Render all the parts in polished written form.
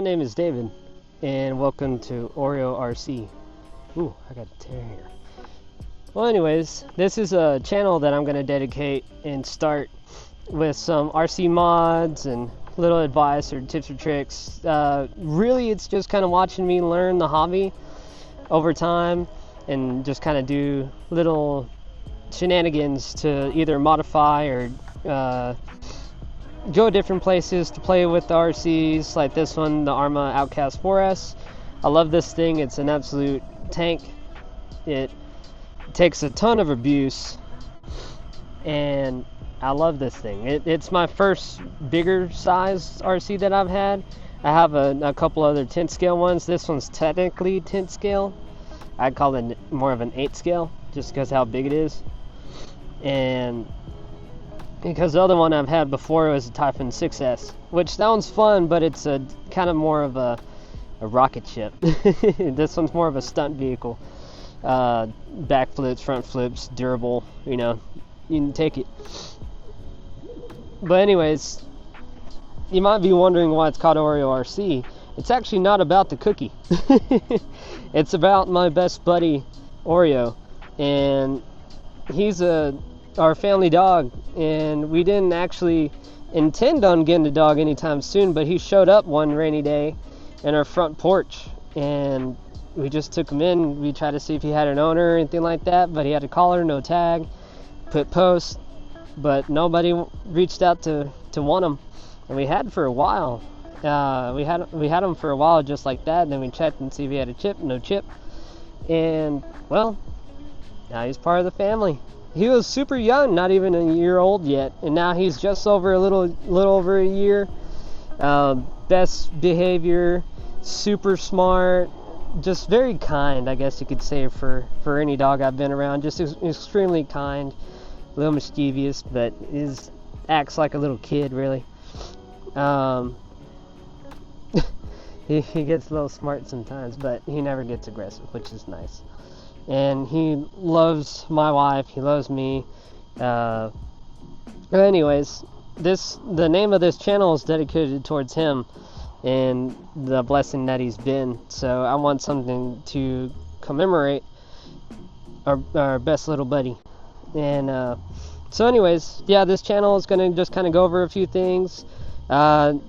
My name is David, and welcome to Oreo RC. Ooh, I got a tear here. Well, anyways, this is a channel that I'm going to dedicate and start with some RC mods and little advice or tips or tricks. Really, it's just kind of watching me learn the hobby over time and just kind of do little shenanigans to either modify or go different places to play with the RCs, like this one, the Arrma Outcast 4S. I love this thing. It's an absolute tank. It takes a ton of abuse, and I love this thing. It's my first bigger size RC that I've had. I have a couple other 10 scale ones. This one's technically 10 scale. I'd call it more of an 8 scale just because how big it is. And because the other one I've had before was a Typhoon 6S, which that one's fun, but it's a kind of more of a rocket ship. This one's more of a stunt vehicle. Back flips, front flips, durable, you know, you can take it. But anyways, you might be wondering why it's called Oreo RC. It's actually not about the cookie. It's about my best buddy, Oreo, and he's our family dog, and we didn't actually intend on getting a dog anytime soon, but he showed up one rainy day in our front porch, and we just took him in. We tried to see if he had an owner or anything like that, but he had a collar, no tag, put post, but nobody reached out to want him, and we had for a while. We had him for a while just like that, and then we checked and see if he had a chip. No chip. And well, now he's part of the family. He was super young, not even a year old yet, and now he's just over a little over a year. Best behavior, super smart, just very kind, I guess you could say, for any dog I've been around. Just extremely kind, a little mischievous, but acts like a little kid, really. He gets a little smart sometimes, but he never gets aggressive, which is nice. And he loves my wife, he loves me. Anyways, the name of this channel is dedicated towards him and the blessing that he's been. So I want something to commemorate our best little buddy. And so anyways, yeah, this channel is going to just kind of go over a few things. A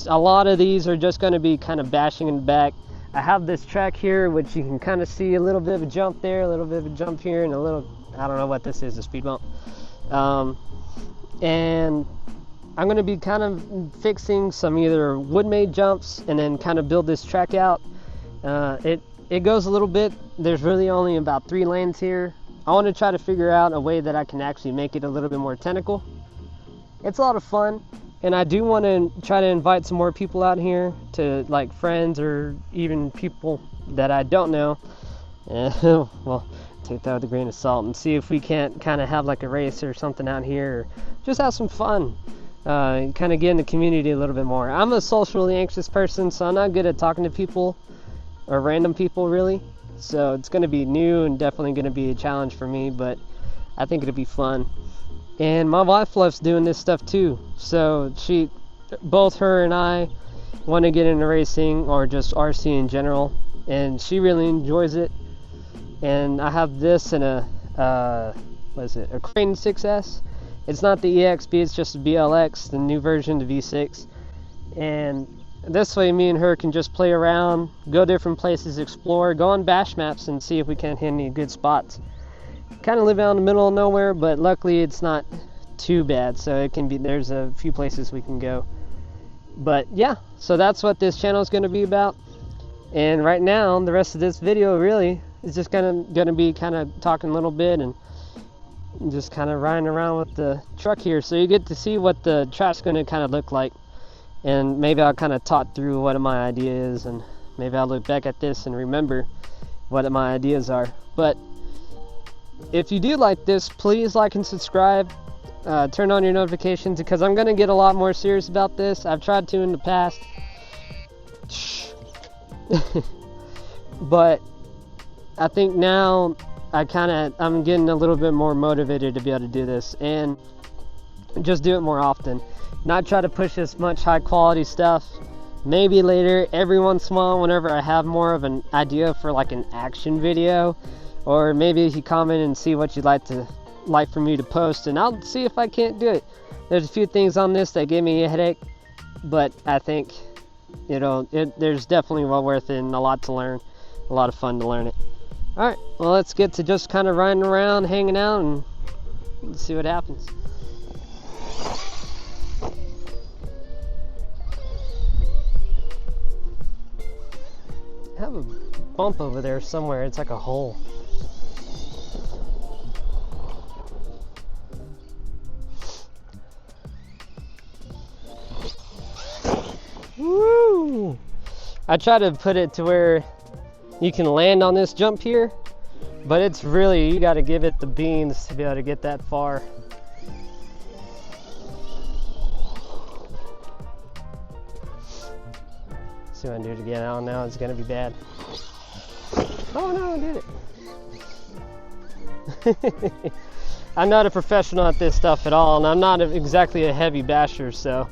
lot of these are just going to be kind of bashing in the back. I have this track here, which you can kind of see a little bit of a jump there, a little bit of a jump here, and a little, I don't know what this is, a speed bump. And I'm going to be kind of fixing some either wood-made jumps and then kind of build this track out. It goes a little bit. There's really only about 3 lanes here. I want to try to figure out a way that I can actually make it a little bit more technical. It's a lot of fun. And I do want to try to invite some more people out here, to like friends or even people that I don't know. Well, take that with a grain of salt and see if we can't kind of have like a race or something out here, or just have some fun. Kind of get in the community a little bit more. I'm a socially anxious person, so I'm not good at talking to people or random people, really. So it's going to be new and definitely going to be a challenge for me, but I think it'll be fun. And my wife loves doing this stuff too, so both her and I want to get into racing or just RC in general, and she really enjoys it. And I have this in a a Creighton 6S. It's not the EXB, it's just a BLX, the new version, the V6. And this way me and her can just play around, go different places, explore, go on bash maps and see if we can't hit any good spots. Kind of live out in the middle of nowhere, but luckily it's not too bad, so it can be, there's a few places we can go. But yeah, so that's what this channel is going to be about. And right now, the rest of this video really is just going to be kind of talking a little bit and just kind of riding around with the truck here, so you get to see what the track's going to kind of look like. And maybe I'll kind of talk through what my idea is, and maybe I'll look back at this and remember what my ideas are. But if you do like this, please like and subscribe. Turn on your notifications, because I'm going to get a lot more serious about this. I've tried to in the past. But I think now I'm getting a little bit more motivated to be able to do this and just do it more often. Not try to push as much high quality stuff maybe later, every once in a while, whenever I have more of an idea for like an action video, or maybe if you comment and see what you'd like for me to post, and I'll see if I can't do it. There's a few things on this that gave me a headache, but I think there's definitely well worth it and a lot to learn, a lot of fun to learn it. All right, well, let's get to just kind of riding around, hanging out, and see what happens. I have a bump over there somewhere. It's like a hole. Woo! I try to put it to where you can land on this jump here, but it's really, you got to give it the beans to be able to get that far. See if I can do it again. I don't know, it's gonna be bad. Oh no, I did it. I'm not a professional at this stuff at all, and I'm not exactly a heavy basher, so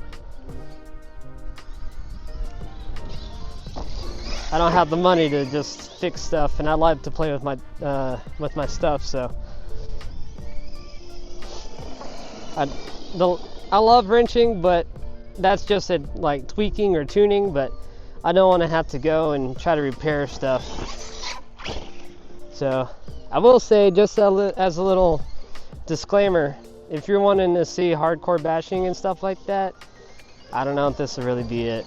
I don't have the money to just fix stuff, and I like to play with my stuff. So I love wrenching, but that's just like tweaking or tuning. But I don't want to have to go and try to repair stuff. So I will say, just as a little disclaimer, if you're wanting to see hardcore bashing and stuff like that, I don't know if this will really be it.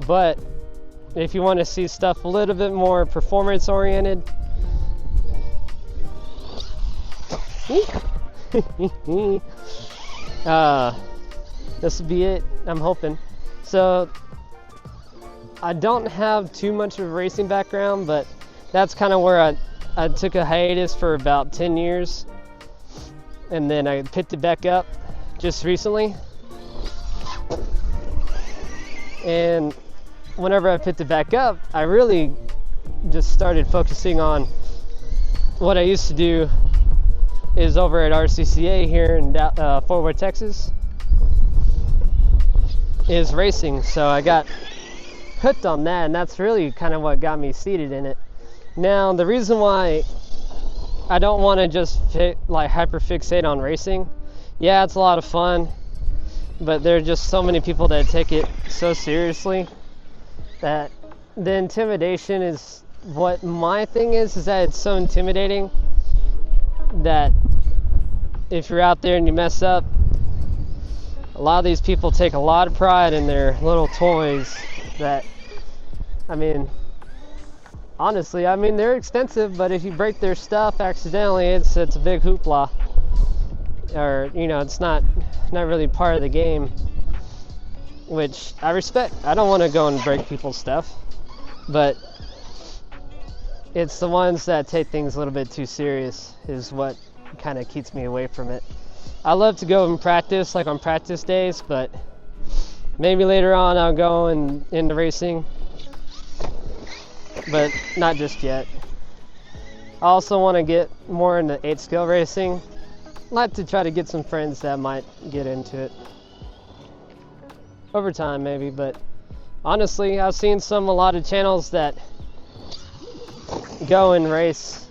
But if you want to see stuff a little bit more performance oriented, this will be it, I'm hoping. So I don't have too much of a racing background, but that's kind of where I took a hiatus for about 10 years, and then I picked it back up just recently. And whenever I picked it back up, I really just started focusing on what I used to do is over at RCCA here in Fort Worth, Texas, is racing. So I got hooked on that, and that's really kind of what got me seated in it. Now, the reason why I don't want to just hyper fixate on racing, yeah, it's a lot of fun, but there are just so many people that take it so seriously that the intimidation is what my thing is that it's so intimidating that if you're out there and you mess up, a lot of these people take a lot of pride in their little toys that, I mean, honestly, I mean, they're expensive, but if you break their stuff accidentally, it's a big hoopla. Or, it's not really part of the game, which I respect. I don't want to go and break people's stuff, but it's the ones that take things a little bit too serious is what kind of keeps me away from it. I love to go and practice, like on practice days, but maybe later on I'll go into racing, but not just yet. I also want to get more into 8-scale racing. I'd like to try to get some friends that might get into it over time, maybe. But honestly, I've seen a lot of channels that go and race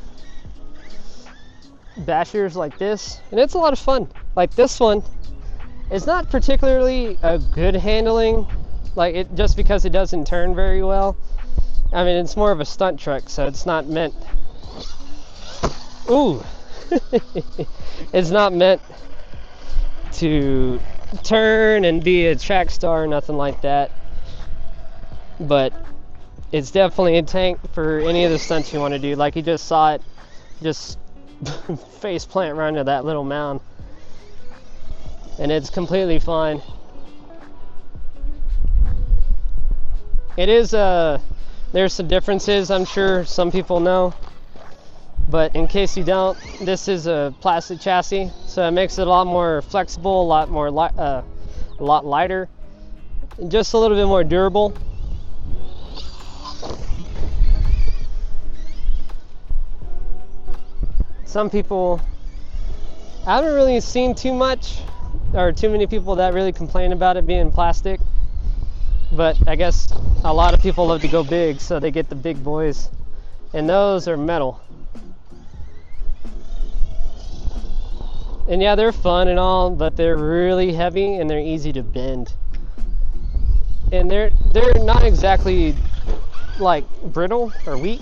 bashers like this, and it's a lot of fun. Like this one, it's not particularly a good handling, like it just because it doesn't turn very well. I mean, it's more of a stunt truck, so it's not meant. Ooh. It's not meant to turn and be a track star or nothing like that, but it's definitely a tank for any of the stunts you want to do. Like you just saw it just face plant right into that little mound, and it's completely fine. It is there's some differences, I'm sure some people know, but in case you don't, this is a plastic chassis, so it makes it a lot more flexible, a lot lighter, and just a little bit more durable. Some people, I haven't really seen too many people that really complain about it being plastic. but I guess a lot of people love to go big, so they get the big boys, and those are metal. And yeah, they're fun and all, but they're really heavy and they're easy to bend. And they're not exactly like brittle or weak.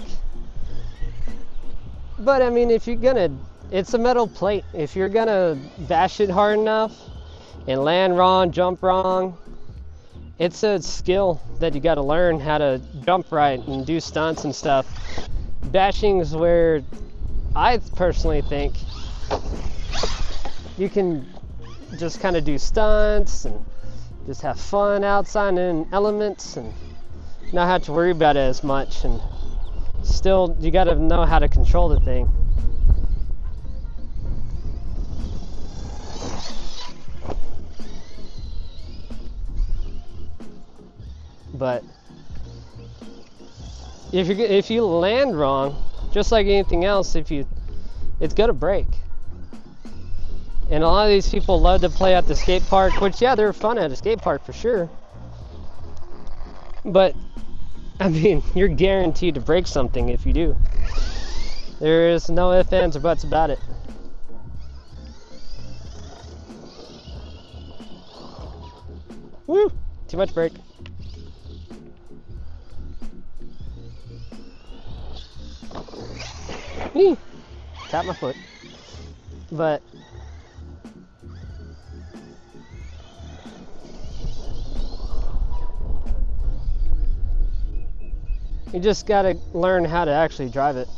But I mean, if you're gonna, it's a metal plate. If you're gonna bash it hard enough and land wrong, jump wrong, it's a skill that you gotta learn how to jump right and do stunts and stuff. Bashing is where I personally think you can just kind of do stunts and just have fun outside in elements and not have to worry about it as much. And still, you got to know how to control the thing. But if you land wrong, just like anything else, it's gonna break. And a lot of these people love to play at the skate park, which, yeah, they're fun at a skate park for sure. But, I mean, you're guaranteed to break something if you do. There is no ifs, ands, or buts about it. Woo! Too much brake. Tap my foot. But you just gotta learn how to actually drive it.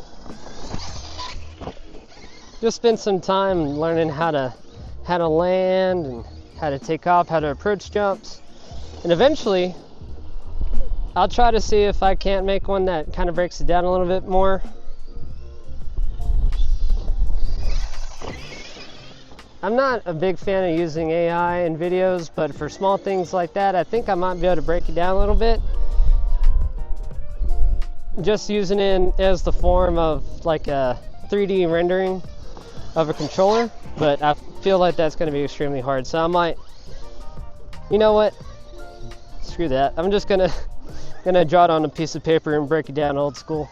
Just spend some time learning how to land and how to take off, how to approach jumps, and eventually I'll try to see if I can't make one that kind of breaks it down a little bit more. I'm not a big fan of using AI in videos, but for small things like that, I think I might be able to break it down a little bit. Just using it as the form of like a 3D rendering of a controller, but I feel like that's going to be extremely hard. So I might, you know what? Screw that. I'm just gonna draw it on a piece of paper and break it down old school.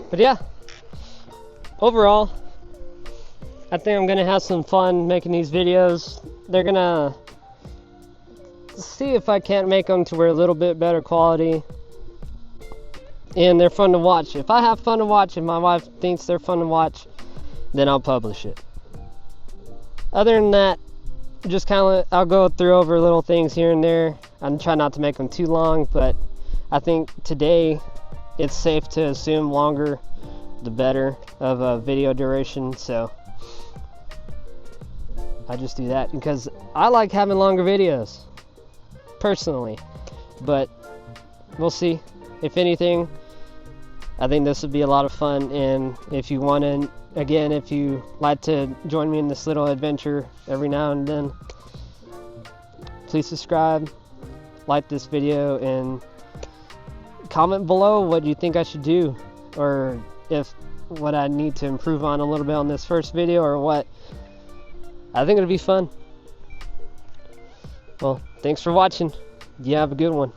But yeah, overall, I think I'm gonna have some fun making these videos. They're gonna see if I can't make them to where a little bit better quality, and they're fun to watch. If I have fun to watch and my wife thinks they're fun to watch, then I'll publish it. Other than that, just kind of I'll go through over little things here and there. I'm trying not to make them too long, but I think today it's safe to assume longer the better of a video duration, so I just do that because I like having longer videos personally. But we'll see. If anything, I think this would be a lot of fun, and if you want to, again, if you like to join me in this little adventure every now and then, please subscribe, like this video, and comment below what you think I should do, or if what I need to improve on a little bit on this first video, or what. I think it'll be fun. Well, thanks for watching. You have a good one.